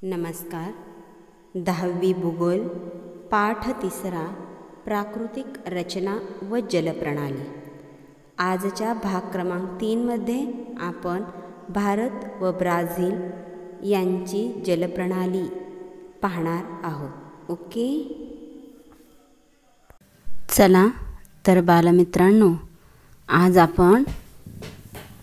नमस्कार. 10वी भूगोल पाठ 3 प्राकृतिक रचना व जलप्रणाली. आजच्या भाग क्रमांक 3 मध्ये आपण भारत व ब्राझील यांची जलप्रणाली पाहणार आहोत. ओके, चला तर बालमित्रांनो, आज आपण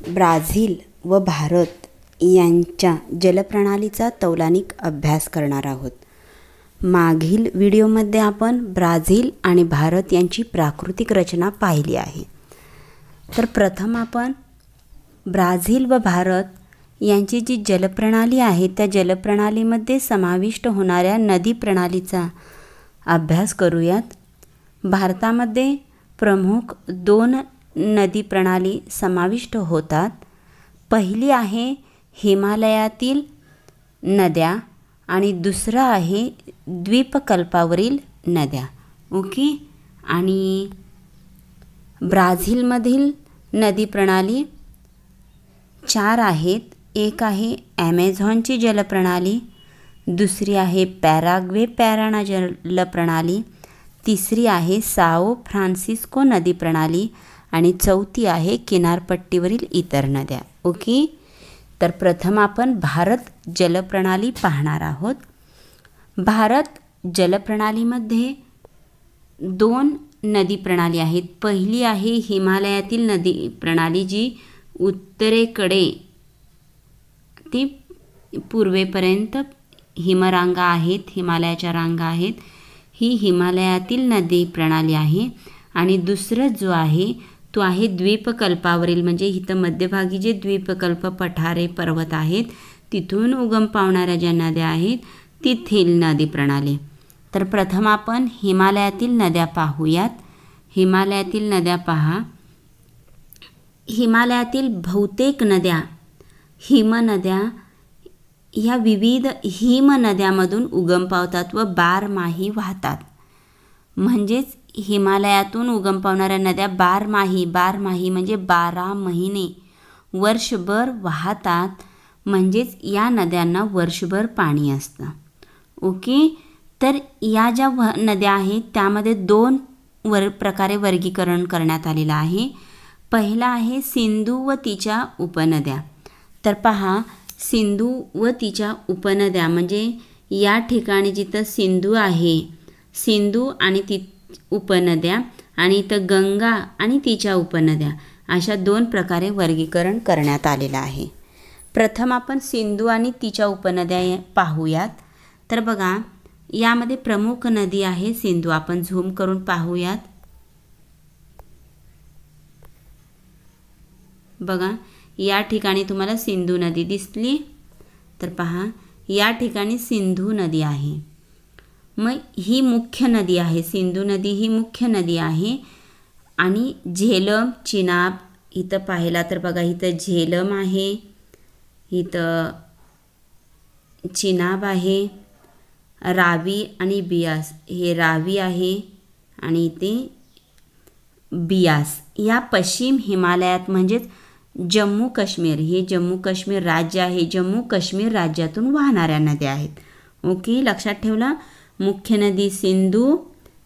ब्राझील व भारत यांच्या जलप्रणालीचा तौलनिक अभ्यास करणार आहोत. मागील व्हिडिओमध्ये आपण ब्राझील आणि भारत यांची प्राकृतिक रचना पाहिली आहे. तर प्रथम आपण ब्राझील व भारत यांची जी जलप्रणाली आहे त्या जलप्रणालीमध्ये समाविष्ट होणाऱ्या नदी प्रणालीचा अभ्यास करूयात. भारतामध्ये प्रमुख 2 नदी प्रणाली समाविष्ट होतात. पहिली आहे हिमालयातील नद्या आणि दुसरा आहे द्वीपकल्पावरील नद्या. ओके, आणि ब्राझीलमधील नदी प्रणाली 4 आहेत. एक आहे ॲमेझॉनची जलप्रणाली, दुसरी आहे पॅराग्वे पॅराना जलप्रणाली, तिसरी आहे साओ फ्रान्सिस्को नदी प्रणाली आणि चौथी आहे किनारपट्टीवरील इतर नद्या. ओके, तर प्रथम आपण भारत जलप्रणाली पाहणार आहोत. भारत जलप्रणालीमध्ये 2 नदी प्रणाली आहेत. पहिली आहे हिमालयातील नदी प्रणाली, जी उत्तरेकडे ती पूर्वेपर्यंत हिमरांगा आहेत, हिमालयाच्या रांगा आहेत. ही हिमालयातील नदी प्रणाली आहे. आणि दुसरं जो आहे तो आहे द्वीपकल्पावरील, म्हणजे इथं मध्यभागी जे द्वीपकल्प पठारे पर्वत आहेत तिथून उगम पावणाऱ्या ज्या नद्या आहेत तिथील नदी प्रणाली. तर प्रथम आपण हिमालयातील नद्या पाहूयात. हिमालयातील नद्या पहा. हिमालयातील बहुतेक नद्या हिमनद्या ह्या विविध हिमनद्यामधून उगम पावतात व बारमाही वाहतात. म्हणजेच हिमालयातून उगम पावणाऱ्या नद्या बारमाही म्हणजे 12 महिने वर्षभर वाहतात. म्हणजेच या नद्यांना वर्षभर पाणी असतं. ओके, तर या ज्या नद्या आहेत त्यामध्ये 2 प्रकारे वर्गीकरण करण्यात आलेलं आहे. पहिला आहे सिंधू व तिच्या उपनद्या. तर पहा, सिंधू व तिच्या उपनद्या म्हणजे या ठिकाणी जिथं सिंधू आहे, सिंधू आणि ती उपनद्या, आणि इथं गंगा आणि तिच्या उपनद्या, अशा 2 प्रकारे वर्गीकरण करण्यात आलेलं आहे. प्रथम आपण सिंधू आणि तिच्या उपनद्या पाहूयात. तर बघा, यामध्ये प्रमुख नदी आहे सिंधू. आपण झूम करून पाहूयात. बघा, या ठिकाणी तुम्हाला सिंधू नदी दिसली. तर पहा, या ठिकाणी सिंधू नदी आहे. मग ही मुख्य नदी आहे. सिंधू नदी ही मुख्य नदी आहे. आणि झेलम, चिनाब इथं पाहिला तर बघा, इथं झेलम आहे, इथं चिनाब आहे. रावी आणि बियास, हे रावी आहे आणि इथे बियास. या पश्चिम हिमालयात म्हणजेच जम्मू काश्मीर, हे जम्मू काश्मीर राज्य आहे, जम्मू काश्मीर राज्यातून वाहणाऱ्या नद्या आहेत. ओके, लक्षात ठेवला. मुख्य नदी सिंधू,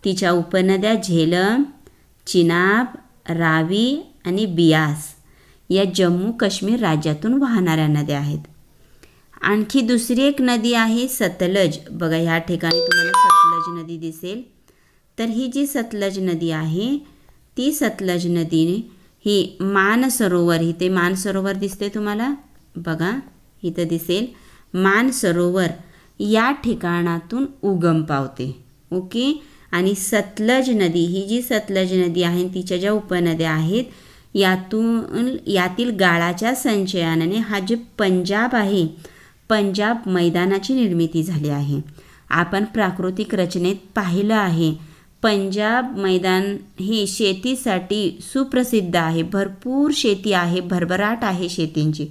तिच्या उपनद्या झेलम, चिनाब, रावी आणि बियास या जम्मू काश्मीर राज्यातून वाहणाऱ्या नद्या आहेत. आणखी दुसरी एक नदी आहे सतलज. बघा, ह्या ठिकाणी तुम्हाला सतलज नदी दिसेल. तर ही जी सतलज नदी आहे ती सतलज नदीने ही मानसरोवर, इथे मानसरोवर दिसते तुम्हाला, बघा इथं दिसेल मानसरोवर, या ठिकाणातून उगम पावते. ओके, आणि सतलज नदी, ही जी सतलज नदी आहे तिच्या ज्या उपनद्या आहेत यातील गाळाच्या संचयनाने हा जे पंजाब आहे, पंजाब मैदानाची निर्मिती झाली आहे. आपण प्राकृतिक रचनेत पाहिलं आहे, पंजाब मैदान हे शेतीसाठी सुप्रसिद्ध आहे. भरपूर शेती आहे, भरभराट आहे शेतींची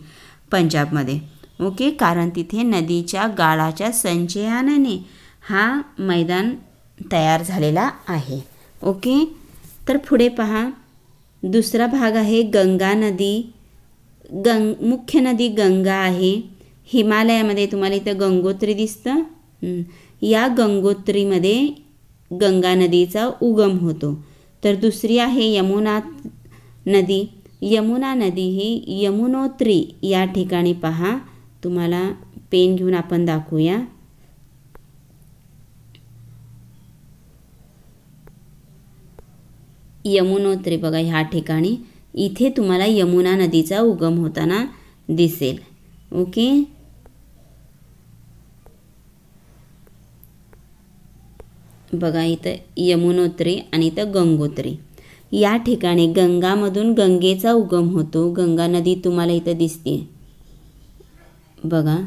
पंजाबमध्ये. ओके, कारण तिथे नदीच्या गाळाच्या संचयनाने हा मैदान तयार झालेला आहे. ओके, तर पुढे पहा, दुसरा भाग आहे गंगा नदी. मुख्य नदी गंगा आहे. हिमालयामध्ये तुम्हाला इथं गंगोत्री दिसतं. या गंगोत्रीमध्ये गंगा नदीचा उगम होतो. तर दुसरी आहे यमुना नदी. यमुना नदी ही यमुनोत्री या ठिकाणी पहा. तुम्हाला पेन घेऊन आपण दाखवूया. यमुनोत्री बघा ह्या ठिकाणी, इथे तुम्हाला यमुना नदीचा उगम होताना दिसेल. ओके. बघा इथं यमुनोत्री आणि इथं गंगोत्री. या ठिकाणी गंगामधून गंगेचा उगम होतो. गंगा नदी तुम्हाला इथं दिसते बघा.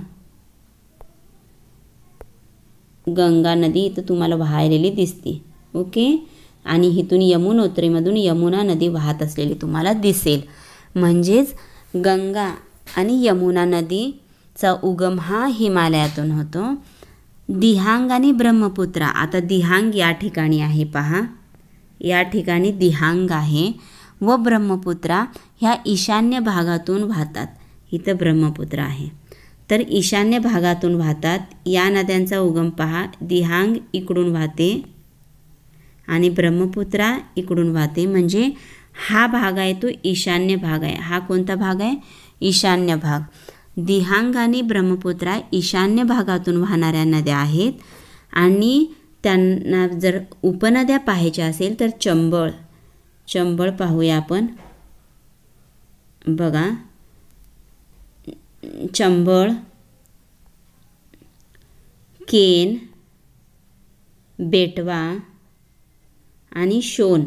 गंगा नदी इथं तुम्हाला वाहलेली दिसते. ओके. आणि इथून यमुनोत्रीमधून यमुना नदी वाहत असलेली तुम्हाला दिसेल. म्हणजेच गंगा आणि यमुना नदीचा उगम हा हिमालयातून होतो. दिहांग आणि ब्रह्मपुत्रा. आता दिहांग या ठिकाणी आहे पहा. या ठिकाणी दिहांग आहे व ब्रह्मपुत्रा ह्या ईशान्य भागातून वाहतात. इथं ब्रह्मपुत्रा आहे. तर ईशान्य भागातून वाहतात. या नद्यांचा उगम पहा. दिहांग इकडून वाहते आणि ब्रह्मपुत्रा इकडून वाहते. म्हणजे हा भाग आहे तो ईशान्य भाग आहे. हा कोणता भाग आहे? ईशान्य भाग. दिहांग आणि ब्रह्मपुत्रा ईशान्य भागातून वाहणाऱ्या नद्या आहेत. आणि त्यांना जर उपनद्या पाहायच्या असेल तर चंबळ पाहूया आपण. बघा चंबळ, केन, बेटवा आणि शोण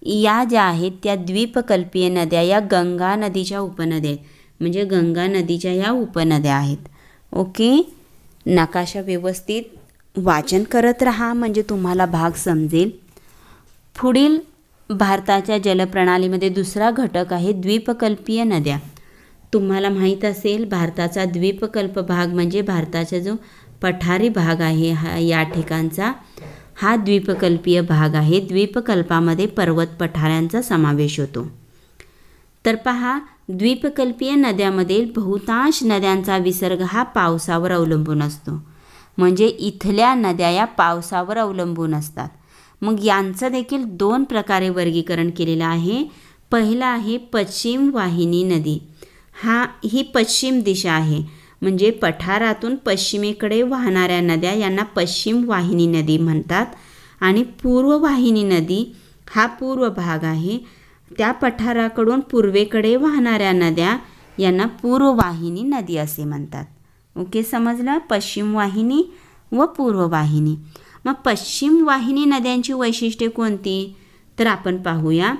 या ज्या आहेत त्या द्वीपकल्पीय नद्या या गंगा नदीच्या उपनद्या आहेत. म्हणजे गंगा नदीच्या या उपनद्या आहेत. ओके. नकाशा व्यवस्थित वाचन करत राहा म्हणजे तुम्हाला भाग समजेल. पुढील भारताच्या जलप्रणालीमध्ये दुसरा घटक आहे द्वीपकल्पीय नद्या. तुम्हाला माहीत असेल भारताचा द्वीपकल्प भाग म्हणजे भारताचा जो पठारी भाग आहे हा या ठिकाणचा हा द्वीपकल्पीय भाग आहे. द्वीपकल्पामध्ये पर्वत पठारांचा समावेश होतो. तर पहा द्वीपकल्पीय नद्यामधील बहुतांश नद्यांचा विसर्ग हा पावसावर अवलंबून असतो. म्हणजे इथल्या नद्या या पावसावर अवलंबून असतात. मग यांचं देखील 2 प्रकारे वर्गीकरण केलेलं आहे. पहिला आहे पश्चिम वाहिनी नदी. ही पश्चिम दिशा आहे. म्हणजे पठारातून पश्चिमेकडे वाहणाऱ्या नद्या यांना पश्चिम वाहिनी नदी म्हणतात. आणि पूर्व वाहिनी नदी हा पूर्व भाग आहे. त्या पठाराकडून पूर्वेकडे वाहणाऱ्या नद्या यांना पूर्व वाहिनी नदी असे म्हणतात. ओके, समजलं? पश्चिम वाहिनी व पूर्व वाहिनी. मग पश्चिम वाहिनी नद्यांची वैशिष्ट्ये कोणती तर आपण पाहूया.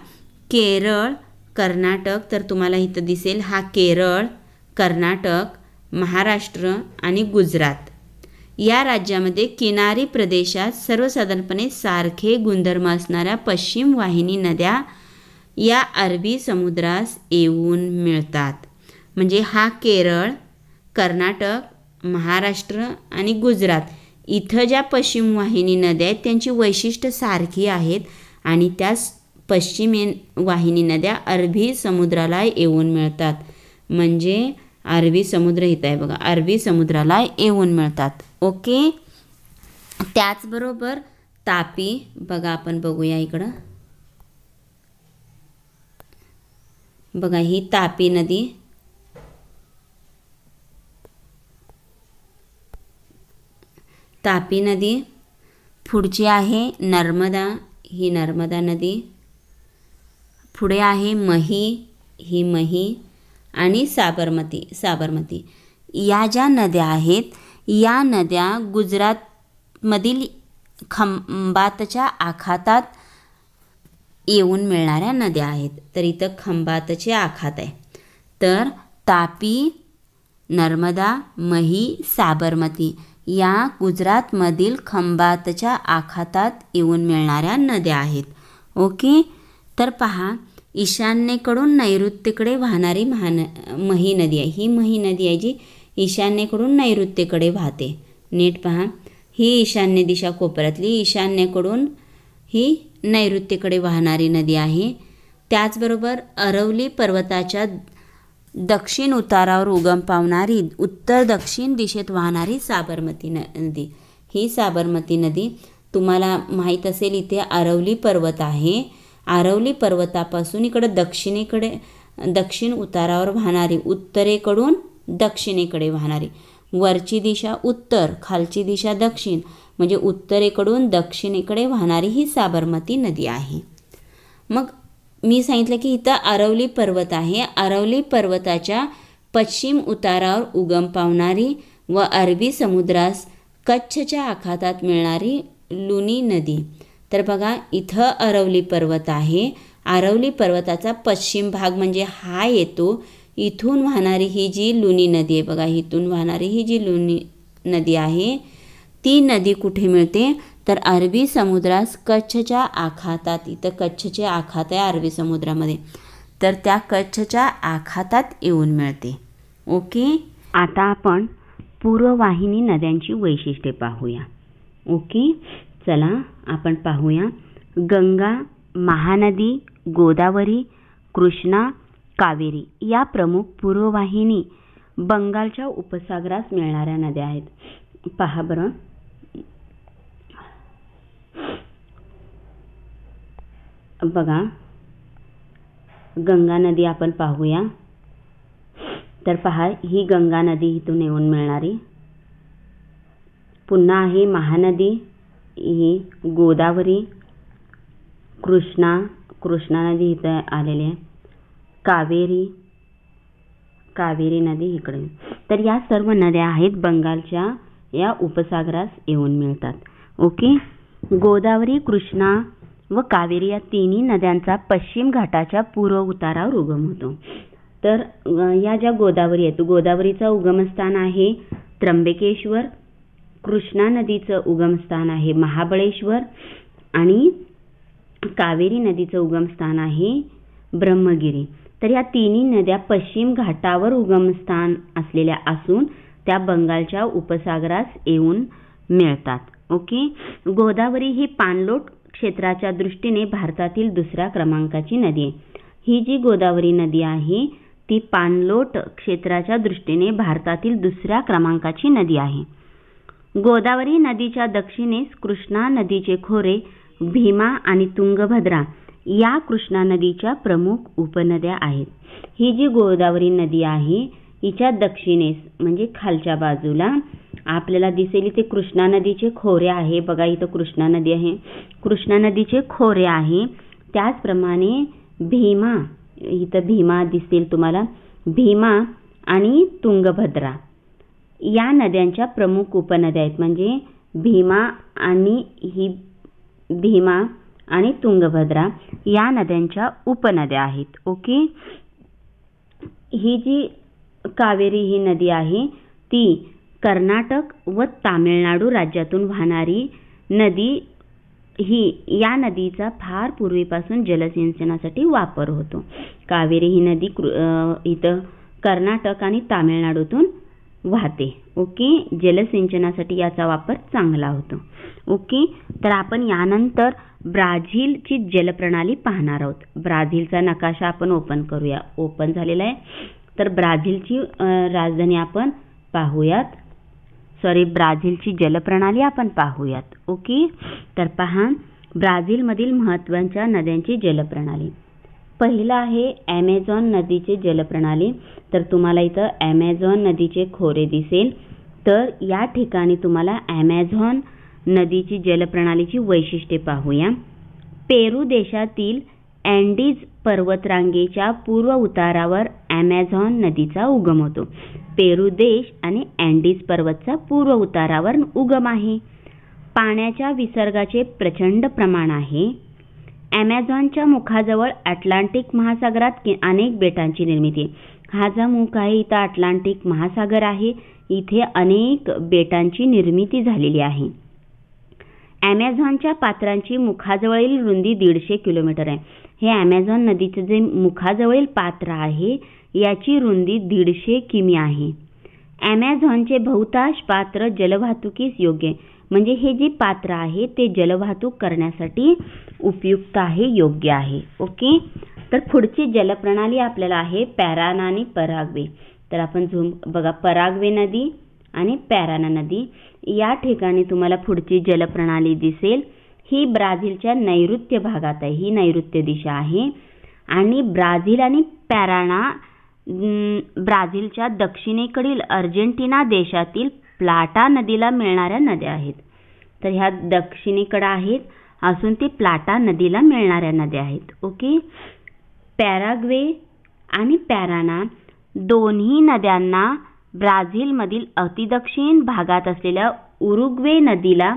केरळ, कर्नाटक. तर तुम्हाला इथं दिसेल हा केरळ, कर्नाटक, महाराष्ट्र आणि गुजरात या राज्यामध्ये किनारी प्रदेशात सर्वसाधारणपणे सारखे गुणधर्म असणाऱ्या पश्चिम वाहिनी नद्या या अरबी समुद्रास येऊन मिळतात. म्हणजे हा केरळ, कर्नाटक, महाराष्ट्र आणि गुजरात इथं ज्या पश्चिम वाहिनी नद्या आहेत त्यांची वैशिष्ट्य सारखी आहेत आणि त्याच पश्चिम वाहिनी नद्या अरबी समुद्राला येऊन मिळतात. म्हणजे अरबी समुद्र इथं आहे बघा, अरबी समुद्राला येऊन मिळतात. ओके. त्याचबरोबर तापी बघा, आपण बघूया इकडं बघा, ही तापी नदी. तापी नदी. पुढची आहे नर्मदा, ही नर्मदा नदी. पुढे आहे मही, ही मही आणि साबरमती. या ज्या नद्या आहेत या नद्या गुजरातमधील खंबातच्या आखातात येऊन मिळणाऱ्या नद्या आहेत. तर इथं खंबातचे आखात आहे. तर तापी, नर्मदा, मही, साबरमती या गुजरातमधील खंबातच्या आखातात येऊन मिळणाऱ्या नद्या आहेत. ओके. तर पहा ईशान्येकडून नैऋत्येकडे वाहणारी मही नदी आहे. ही मही नदी आहे जी ईशान्येकडून नैऋत्येकडे वाहते. नीट पहा, ही ईशान्य दिशा कोपऱ्यातली ईशान्येकडून ही नैऋत्येकडे वाहणारी नदी आहे. त्याचबरोबर अरवली पर्वताच्या दक्षिण उतारावर उगम पावणारी उत्तर दक्षिण दिशेत वाहणारी साबरमती नदी. ही साबरमती नदी तुम्हाला माहीत असेल, इथे आरवली पर्वत आहे. आरवली पर्वतापासून इकडं दक्षिण उतारावर वाहणारी, उत्तरेकडून दक्षिणेकडे वाहणारी, वरची दिशा उत्तर, खालची दिशा दक्षिण, म्हणजे उत्तरेकडून दक्षिणेकडे वाहणारी ही साबरमती नदी आहे. मग मी सांगितलं की इथं आरवली पर्वत आहे. आरवली पर्वताच्या पश्चिम उतारावर उगम पावणारी व अरबी समुद्रास कच्छच्या आखातात मिळणारी लुनी नदी. तर बघा, इथं आरवली पर्वत आहे. आरवली पर्वताचा पश्चिम भाग म्हणजे हा येतो. इथून वाहणारी ही जी लुनी नदी आहे बघा, इथून वाहणारी ही जी लुनी नदी आहे, ती नदी कुठे मिळते तर अरबी समुद्रास कच्छच्या आखातात. इथं कच्छचे आखात आहे अरबी समुद्रामध्ये, तर त्या कच्छच्या आखातात येऊन मिळते. ओके, आता आपण पूर्ववाहिनी नद्यांची वैशिष्ट्ये पाहूया. ओके, चला आपण पाहूया. गंगा, महानदी, गोदावरी, कृष्णा, कावेरी या प्रमुख पूर्ववाहिनी बंगालच्या उपसागरास मिळणाऱ्या नद्या आहेत. पहा बरं, बघा गंगा नदी आपण पाहूया. तर पहा, ही गंगा नदी इथून येऊन मिळणारी. पुन्हा आहे महानदी, ही गोदावरी, कृष्णा नदी इथं आलेली आहे, कावेरी नदी इकडे. तर या सर्व नद्या आहेत बंगालच्या या उपसागरास येऊन मिळतात. ओके, गोदावरी, कृष्णा व कावेरी या तिन्ही नद्यांचा पश्चिम घाटाच्या पूर्व उतारावर उगम होतो. तर या ज्या गोदावरी आहेत, गोदावरीचं उगमस्थान आहे त्र्यंबकेश्वर, कृष्णा नदीचं उगमस्थान आहे महाबळेश्वर आणि कावेरी नदीचं उगमस्थान आहे ब्रह्मगिरी. तर या तिन्ही नद्या पश्चिम घाटावर उगमस्थान असलेल्या असून त्या बंगालच्या उपसागरास येऊन मिळतात. ओके, गोदावरी ही पाणलोट क्षेत्राच्या दृष्टीने भारतातील दुसऱ्या क्रमांकाची नदी आहे. ही जी गोदावरी नदी आहे ती पाणलोट क्षेत्राच्या दृष्टीने भारतातील दुसऱ्या क्रमांकाची नदी आहे. गोदावरी नदीच्या दक्षिणेस कृष्णा नदीचे खोरे भीमा आणि तुंगभद्रा या कृष्णा नदीच्या प्रमुख उपनद्या आहेत. ही जी गोदावरी नदी आहे हिच्या दक्षिणेस म्हणजे खालच्या बाजूला आपल्याला दिसेल इथे कृष्णा नदीचे खोरे आहे. बघा, इथं कृष्णा नदी आहे, कृष्णा नदीचे खोरे आहे. त्याचप्रमाणे भीमा, इथं भीमा दिसेल तुम्हाला, भीमा आणि तुंगभद्रा या नद्यांच्या प्रमुख उपनद्या आहेत. म्हणजे भीमा आणि तुंगभद्रा या नद्यांच्या उपनद्या आहेत. ओके, ही जी कावेरी ही नदी आहे ती कर्नाटक व तामिळनाडू राज्यातून वाहणारी नदी. ही या नदीचा फार पूर्वीपासून जलसिंचनासाठी वापर होतो. कावेरी ही नदी इथं कर्नाटक आणि तामिळनाडूतून वाहते. ओके, जलसिंचनासाठी याचा वापर चांगला होतो. ओके, तर आपण यानंतर ब्राझीलची जलप्रणाली पाहणार आहोत. ब्राझीलचा नकाशा आपण ओपन करूया. ओपन झालेला आहे. तर ब्राझीलची राजधानी आपण पाहूयात. ब्राझीलची जलप्रणाली आपण पाहूयात. ओके, तर पहा ब्राझीलमधील महत्त्वाच्या नद्यांची जलप्रणाली. पहिला आहे ॲमेझॉन नदीची जलप्रणाली. तर तुम्हाला इथं ॲमेझॉन नदीचे खोरे दिसेल. तर या ठिकाणी तुम्हाला ॲमेझॉन नदीची जलप्रणालीची वैशिष्ट्ये पाहूया. पेरू देशातील अँडीज पर्वतरांगेच्या पूर्व उतारावर ॲमेझॉन नदीचा उगम होतो. पेरू देश आणि अँडीज पर्वतचा पूर्व उतारावर उगम आहे. पाण्याच्या विसर्गाचे प्रचंड प्रमाण आहे. ॲमेझॉनच्या मुखाजवळ अटलांटिक महासागरात अनेक बेटांची निर्मिती आहे. हा जो मुख आहे इथं अटलांटिक महासागर आहे. इथे अनेक बेटांची निर्मिती झालेली आहे. ॲमेझॉनच्या पात्रांची मुखाजवळील रुंदी 150 किलोमीटर आहे. हे ॲमेझॉन नदीचे जे मुखाजवळील पात्र आहे याची रुंदी 150 किमी आहे. ॲमेझॉनचे बहुतांश पात्र जलवाहतुकीस योग्य आहे. म्हणजे हे जे पात्र आहे ते जलवाहतूक करण्यासाठी उपयुक्त आहे, योग्य आहे. ओके, तर पुढची जलप्रणाली आपल्याला आहे पॅराना आणि पराग्वे. तर आपण बघा पराग्वे नदी आणि पॅराना नदी या ठिकाणी तुम्हाला पुढची जलप्रणाली दिसेल. ही ब्राझीलच्या नैऋत्य भागात आहे, ही नैऋत्य दिशा आहे. आणि ब्राझील आणि पॅराना ब्राझीलच्या दक्षिणेकडील अर्जेंटिना देशातील प्लाटा नदीला मिळणाऱ्या नद्या आहेत. तर ह्या दक्षिणेकडे आहेत असून ती प्लाटा नदीला मिळणाऱ्या नद्या आहेत. ओके. पॅराग्वे आणि पॅराना दोन्ही नद्यांना ब्राझीलमधील अतिदक्षिण भागात असलेल्या उरुग्वे नदीला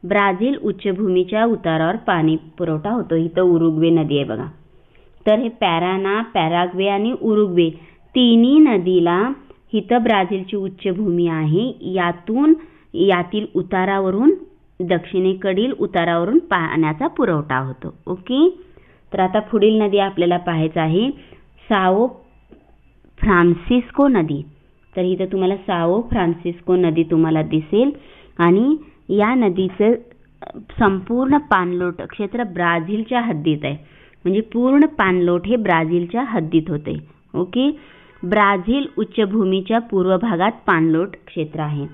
ब्राझील उच्चभूमीच्या उतारावर पाणी पुरवठा होतो. इथं उरुग्वे नदी आहे बघा. तर हे पॅराना, पॅराग्वे आणि उरुग्वे तिन्ही नदीला इथं ब्राझीलची उच्चभूमी आहे. यातील उतारावरून दक्षिणेकडील उतारावरून पाण्याचा पुरवठा होतो. ओके. तर आता पुढील नदी आपल्याला पाहायचं आहे साओ फ्रान्सिस्को नदी. तर इथं तुम्हाला साओ फ्रान्सिस्को नदी तुम्हाला दिसेल आणि या नदीचं संपूर्ण पाणलोट क्षेत्र ब्राझीलच्या हद्दीत आहे. म्हणजे पूर्ण पाणलोट हे ब्राझीलच्या हद्दीत होते. ओके. ब्राझील उच्चभूमीच्या पूर्व भागात पाणलोट क्षेत्र आहे.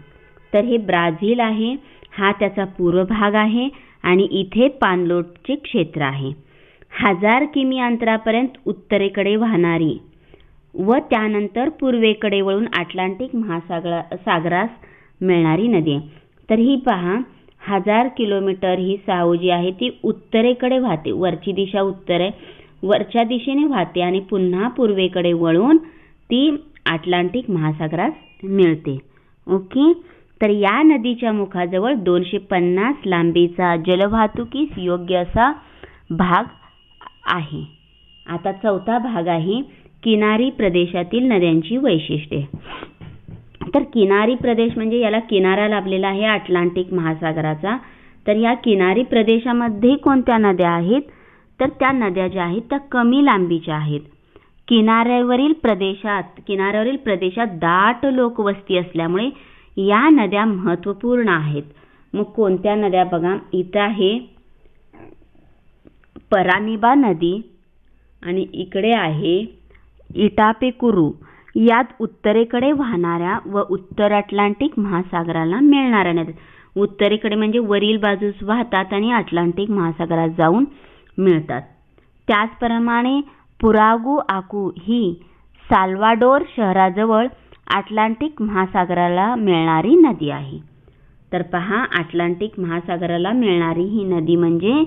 तर हे ब्राझील आहे, हा त्याचा पूर्व भाग आहे आणि इथे पाणलोटचे क्षेत्र आहे. 1000 किमी अंतरापर्यंत उत्तरेकडे वाहणारी व त्यानंतर पूर्वेकडे वळून अटलांटिक महासागरास मिळणारी नदी आहे. तर ही पहा 1000 किलोमीटर ही साओ जी आहे ती उत्तरेकडे वाहते. वरची दिशा उत्तर आहे, वरच्या दिशेने वाहते आणि पुन्हा पूर्वेकडे वळून ती अटलांटिक महासागरास मिळते. ओके. तर या नदीच्या मुखाजवळ 250 लांबीचा जलवाहतुकीस योग्य असा भाग आहे. आता चौथा भाग आहे किनारी प्रदेशातील नद्यांची वैशिष्ट्ये. तर किनारी प्रदेश म्हणजे याला किनारा लाभलेला आहे अटलांटिक महासागराचा. तर या किनारी प्रदेशामध्ये कोणत्या नद्या आहेत? तर त्या नद्या ज्या आहेत त्या कमी लांबीच्या आहेत. किनाऱ्यावरील प्रदेशात दाट लोकवस्ती असल्यामुळे या नद्या महत्त्वपूर्ण आहेत. मग कोणत्या नद्या बघा, इथं आहे परानिबा नदी आणि इकडे आहे इटापेकुरू. यात उत्तरेकडे वाहणाऱ्या व उत्तर अटलांटिक महासागराला मिळणाऱ्या नद्या. उत्तरेकडे म्हणजे वरील बाजूस वाहतात आणि अटलांटिक महासागरात जाऊन मिळतात. त्याचप्रमाणे पुरागू आकू ही साल्वाडोर शहराजवळ अटलांटिक महासागराला मिळणारी नदी आहे. तर पहा अटलांटिक महासागराला मिळणारी ही नदी म्हणजे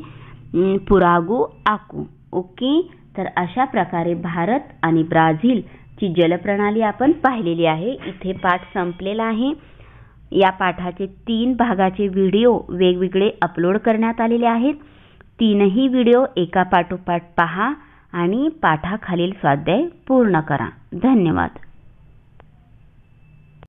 पुरागू आकू. ओके. तर अशा प्रकारे भारत आणि ब्राझील ची जलप्रणाली आपण पाहिलेली आहे. इथे पाठ संपलेला आहे. या पाठाचे 3 भागाचे व्हिडिओ वेगवेगळे अपलोड करण्यात आलेले आहेत. 3ही व्हिडिओ एका पाठोपाठ पहा आणि पाठाखालील स्वाध्याय पूर्ण करा. धन्यवाद.